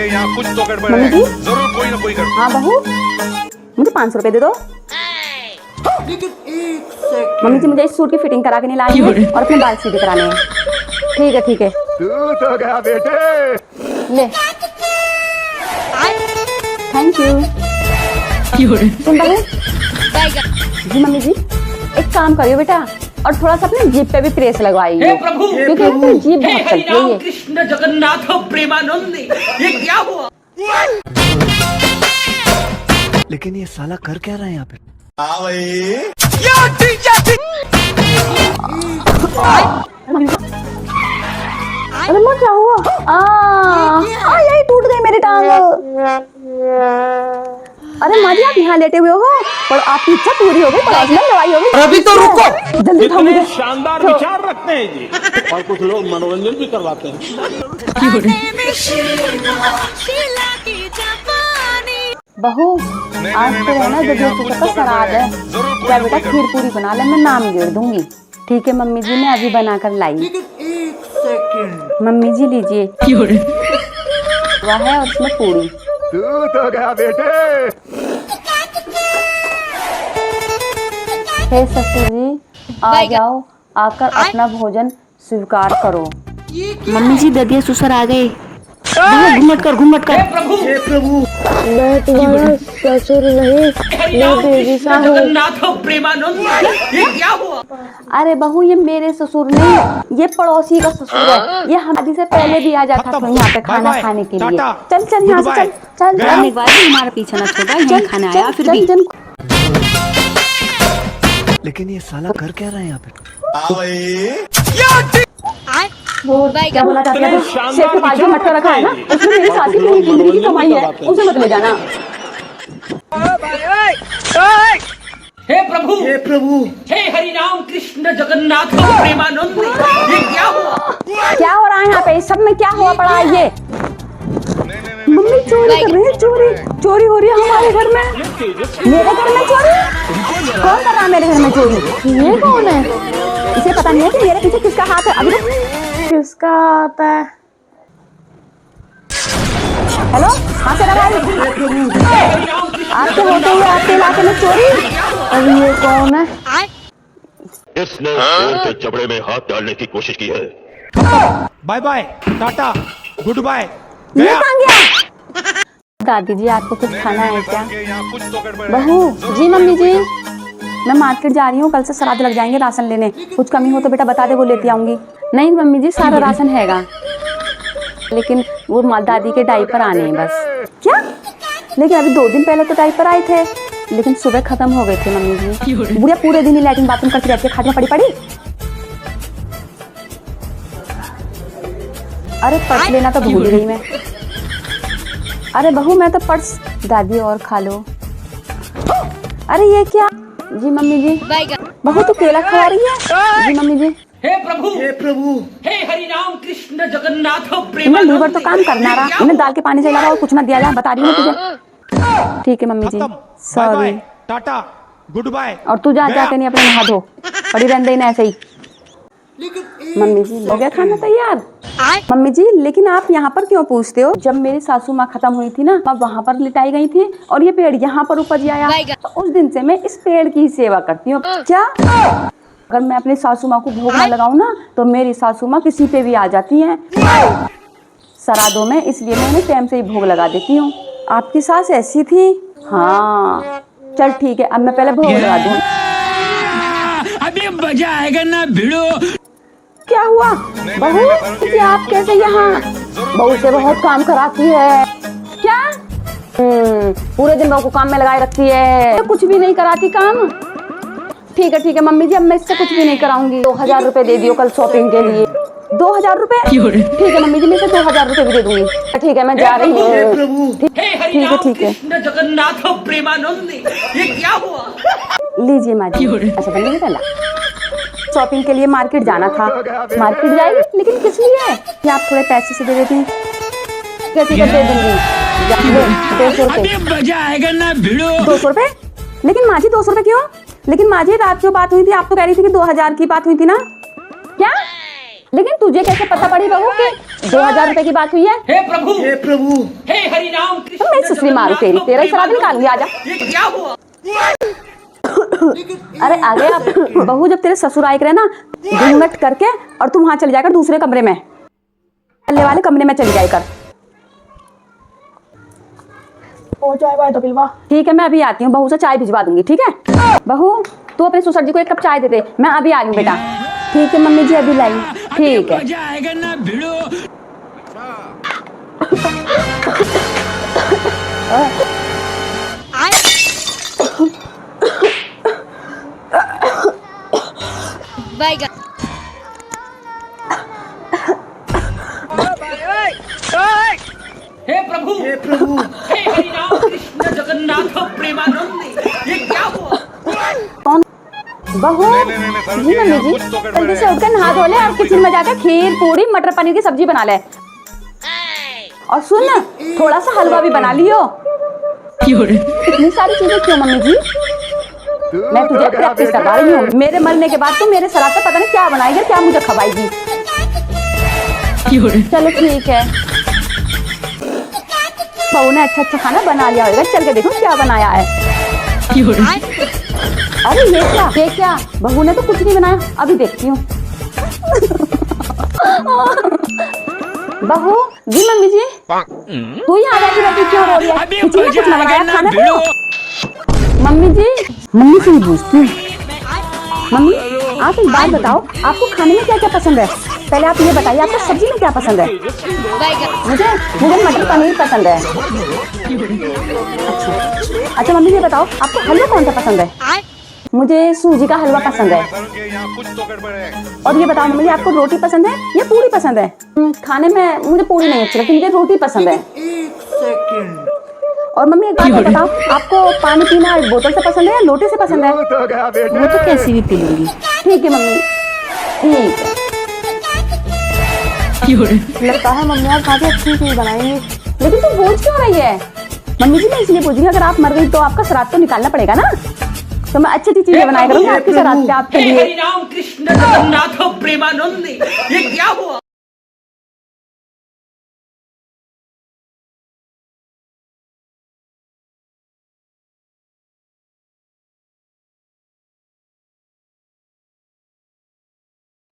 के यहाँ कुछ तो गड़बड़ मम्मी है। जी? जरूर कोई ना कोई गड़बड़। हाँ बहू, मुझे 500 रुपए दे दो। मम्मी जी, मुझे इस सूट की फिटिंग करा के नहीं लाई है और अपने बाल सीधे कराने हैं। ठीक है ठीक है। तू तो गया बेटे। ले, थैंक यू। सुन बहू जी, मम्मी जी एक काम करियो बेटा, और थोड़ा सा अपने जीप पे भी प्रेस लगवाइए, क्योंकि अपनी जीप बहुत चलती है। कृष्ण जगन्नाथ प्रेमानंद, ये क्या हुआ? लेकिन ये साला कर क्या रहा है यहाँ पे? अरे माँ क्या हुआ? यही टूट गई मेरी टांग। अरे माँ जी, आप यहाँ लेटे हुए हो, पर आपकी इच्छा पूरी हो गई, पड़ोस में दवाई हो गई। अभी तो रुको, जल्दी थामो। शानदार विचार रखते हैं जी, और कुछ लोग मनोरंजन भी करवाते हैं। बहू, आज तो है ना जब का श्राद्ध है, क्या बेटा खीर पूरी बना ले, मैं नाम जोड़ दूंगी। ठीक है मम्मी जी, मैं अभी बना कर लाई। मम्मी जी लीजिए, वह है और उसमें पूरी। तू तो गया बेटे। हे ससुर जी, आ जाओ, आकर अपना भोजन स्वीकार करो। मम्मी जी, ददिया ससुर आ गए। घूमट कर। मैं तुम्हारा ससुर नहीं, मैं देवी सा हूँ। जगन्नाथ प्रेमानंद, ये क्या हुआ? अरे बहू, ये मेरे ससुर नहीं, ये पड़ोसी का ससुर है। ये हमारी से पहले भी आ जाता था यहाँ पे खाना खाने के लिए। चल चल यहाँ से, चल चल। एक बार हमारा पीछा ना छोड़ा, यहाँ खाना आया फिर भी। लेकिन ये साला कर क्या रहा है यहाँ पे? क्या बोला जाता है? शेफ के पास जो मटका रखा है ना, उसमें मेरी साथी की जिंदगी की कमाई है, उसे मत ले जाना। हे प्रभु, हे हरि राम कृष्ण जगन्नाथ प्रेमानंद, ये क्या हुआ? क्या हो रहा है यहाँ पे? इस सब में क्या हुआ पड़ा है? ये मम्मी चोरी कर रही है, चोरी हो रही है हमारे घर में। मेरे घर में चोरी? कौन कर रहा है मेरे घर में चोरी? ये कौन है? इसे पता नहीं है कि मेरे पीछे किसका हाथ है। अभी किसका हाथ है? हेलो, हाँ से लगा आपके होते हुए आपके इलाके में चोरी? और ये कौन है? इसने चोर के चबड़े में हाथ डालने की कोशिश की है। Bye bye, tata, good bye. ये कहाँ गया? दादी जी, आपको कुछ खाना है क्या? यहाँ कुछ तो गड़बड़ है। बहू जी, मम्मी जी मैं मार्केट जा रही हूँ, कल से श्राद्ध लग जाएंगे राशन लेने, कुछ कमी हो तो बेटा बता दे, वो लेती आऊंगी। नहीं मम्मी जी, सारा राशन हैगा, लेकिन वो दादी के डायपर आने हैं बस। क्या? लेकिन अभी 2 दिन पहले तो डायपर आए थे, लेकिन सुबह खत्म हो गए थे मम्मी जी। बुढ़िया पूरे दिन ही लैट्रिन बाथरूम करती रहती है, खाट में पड़ी। अरे पर्स लेना तो भूल गई मैं। अरे बहू, मैं तो पर्स दादी और खा लो। अरे ये क्या? जी मम्मी जी। बहू तू केला खा रही है? जी मम्मी जी। हे प्रभु, हे हरि राम कृष्ण जगन्नाथ इन्हें प्रेमानंद, लीवर तो काम करना रहा, इन्हें दाल के पानी से अलावा और कुछ ना दिया जाए, बता रही हूँ तुझे। ठीक है mummy ji, sorry. Tata, good bye. और तू जा जाके नहीं अपने नहा धो, पड़ी रहने देना ऐसे ही। मम्मी जी, हो गया खाना तैयार? मम्मी जी, लेकिन आप यहाँ पर क्यों पूछते हो? जब मेरी सासू माँ खत्म हुई थी ना, मैं वहाँ पर लिटाई गई थी और ये पेड़ यहाँ पर उपज आया, तो उस दिन से मैं इस पेड़ की सेवा करती हूँ। क्या? अगर मैं अपनी सासू माँ को भोग ना लगाऊं ना, तो मेरी सासू माँ किसी पे भी आ जाती हैं श्राद्धों में, इसलिए मैं उन्हें टाइम से ही भोग लगा देती हूँ। आपकी सास ऐसी थी? हाँ चल ठीक है, अब मैं पहले भोग लगा दूँ। अभी मजा आएगा ना भिड़ो। क्या हुआ बहू, कि आप कैसे यहाँ? बहू से बहुत काम कराती है क्या? पूरे दिन बहू को काम में लगाए रखती है, तो कुछ भी नहीं कराती काम। ठीक है मम्मी जी, अब मैं इससे कुछ भी नहीं कराऊंगी। 2000 रुपए दे दियो कल शॉपिंग के लिए। 2000 रुपए? ठीक है मम्मी जी, मैं इसे 2000 रुपए भी दे दूंगी। ठीक है, मैं जा रही हूँ। ठीक है। जगन्नाथ प्रेमानंद, ये क्या हुआ? लीजिए माँ जी। अच्छा बंदी पहला शॉपिंग के लिए मार्केट जाना था, मार्केट जाएगी, लेकिन किस लिए? कि आप थोड़े पैसे से दे देती, कैसे कर दे दूंगी? 200 रुपए। मजा आएगा ना भिड़ो। 200 रुपए? लेकिन माँ जी 200 रुपए क्यों? लेकिन माँ जी रात जो बात हुई थी, आप तो कह रही थी कि 2000 की बात हुई थी ना? क्या? लेकिन तुझे कैसे पता पड़ी बहू कि 2000 रुपए की बात हुई है। हे प्रभु हे हरि राम तो कृष्ण मैं सुसरी मारू तेरी, तेरा शराब निकालूंगी, आजा। ये क्या हुआ? अरे आ गए आप। बहू जब तेरे ससुर आए करे ना, घूंघट करके और तुम वहां चले जाकर दूसरे कमरे में, पल्ले वाले कमरे में चली जाकर। ठीक है, मैं अभी आती हूँ, बहू से चाय भिजवा दूंगी, ठीक है। बहू तू अपने ससुर जी को 1 कप चाय दे दे, मैं अभी आ गई बेटा। ठीक है मम्मी जी, अभी लाई। ठीक है। जाएगा ना भिड़ो। हे प्रभु हे हरि राम कृष्ण जगन्नाथ प्रेमानंद, ये क्या हुआ? कौन? बहू नहीं, सर, जी ये मम्मी यहाँ जी, कुछ तो गड़बड़ जल्दी से है। उठकर नहा धो ले और किचन में जाकर खीर पूरी मटर पनीर की सब्जी बना ले। और सुन, थोड़ा सा हलवा भी बना लियो। इतनी सारी चीजें क्यों मम्मी जी? मैं तुझे प्रैक्टिस करवा रही हूँ। मेरे मरने के बाद तू मेरे सराद पे पता नहीं क्या बनाएगी, क्या मुझे खवाएगी। चलो ठीक है। बहू ने अच्छा खाना बना लिया होगा, चल के देखो क्या बनाया है। अरे ये क्या? बहू ने तो कुछ नहीं बनाया, अभी देखती हूँ। बहू जी, मम्मी जी, तू यहाँ बैठी क्यों रो रही है? किचन में कुछ ना बनाया खाना को? मम्मी जी, मम्मी से ही पूछती हूँ। मम्मी आप एक बात बताओ, आपको खाने में क्या क्या पसंद है? पहले आप ये बताइए, आपको सब्जी में क्या पसंद है? मुझे मटर पनीर पसंद है। अच्छा मम्मी ये बताओ, आपको हलवा कौन सा पसंद है? मुझे सूजी का हलवा पसंद है। सर, ये यहाँ कुछ तो गड़बड़ है। और ये बताओ मम्मी, आपको रोटी पसंद है या पूरी पसंद है? खाने में मुझे पूरी नहीं अच्छी लगती, मुझे रोटी पसंद है। और मम्मी एक बात बताओ, आपको पानी पीना बोतल से पसंद है या लोटे से पसंद है? हो तो गया बेटे। वो तो कैसी भी पी लूंगी। ठीक है मम्मी, ठीक है। लगता है मम्मी आप काफी अच्छी चीज बनाएंगी, लेकिन तुम बोझ क्यों रही है? मम्मी जी मैं इसलिए पूछ रही हूँ, अगर आप मर गई तो आपका श्राद्ध तो निकालना पड़ेगा ना, तो मैं अच्छी चीजें बनाया करूंगी आपके श्राद्ध पे, आपके हे लिए। हरि राम कृष्ण जगन्नाथ प्रेमानंद, ये क्या हुआ?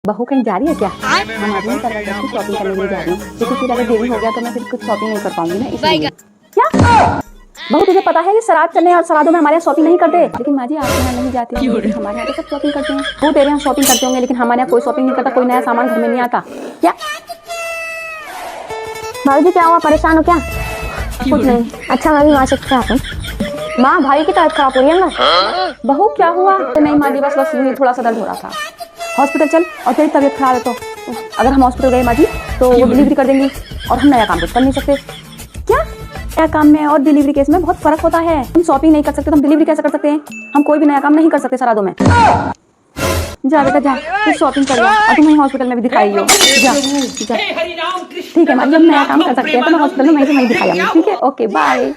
बहू कहीं जा रही है क्या? हम आदमी करवा की शॉपिंग करने के लिए जा रही हूँ, लेकिन फिर अगर देरी हो गया तो मैं फिर कुछ शॉपिंग नहीं कर पाऊंगी ना, इसलिए। क्या बहू तुझे पता है कि श्राद्ध करने और श्राद्धों में हमारे यहाँ शॉपिंग नहीं करते? लेकिन माँ जी आपके यहाँ नहीं जाती है, हमारे यहाँ तो सब शॉपिंग करते हैं। वो तेरे यहाँ शॉपिंग करते होंगे, लेकिन हमारे यहाँ कोई शॉपिंग नहीं करता, कोई नया सामान घर में नहीं आता। क्या भाई जी क्या हुआ, परेशान हो क्या? कुछ नहीं। अच्छा मैं भी माँ से क्या हूँ, माँ भाई की तबीयत खराब हो रही है ना। बहू क्या हुआ? नहीं माँ जी, बस थोड़ा सा दर्द हो रहा था। हॉस्पिटल चल, और तेरी तबीयत खराब है तो अगर हम हॉस्पिटल गए माँ जी तो वो डिलीवरी कर देंगी, और हम नया काम कुछ कर नहीं सकते। क्या नया काम में और डिलीवरी केस में बहुत फर्क होता है। हम शॉपिंग नहीं कर सकते तो हम डिलीवरी कैसे कर सकते हैं? हम कोई भी नया काम नहीं कर सकते श्राद्धों में। जा बेटा जा, तू शॉपिंग कर लिया और तुम वहीं हॉस्पिटल में भी दिखाई हो। जा जा। हे हरि राम कृष्ण ठीक है माँ जी, हम नया काम कर सकते हैं तो मैं हॉस्पिटल में वहीं से वहीं दिखाई आऊंगी। ठीक है, ओके बाय।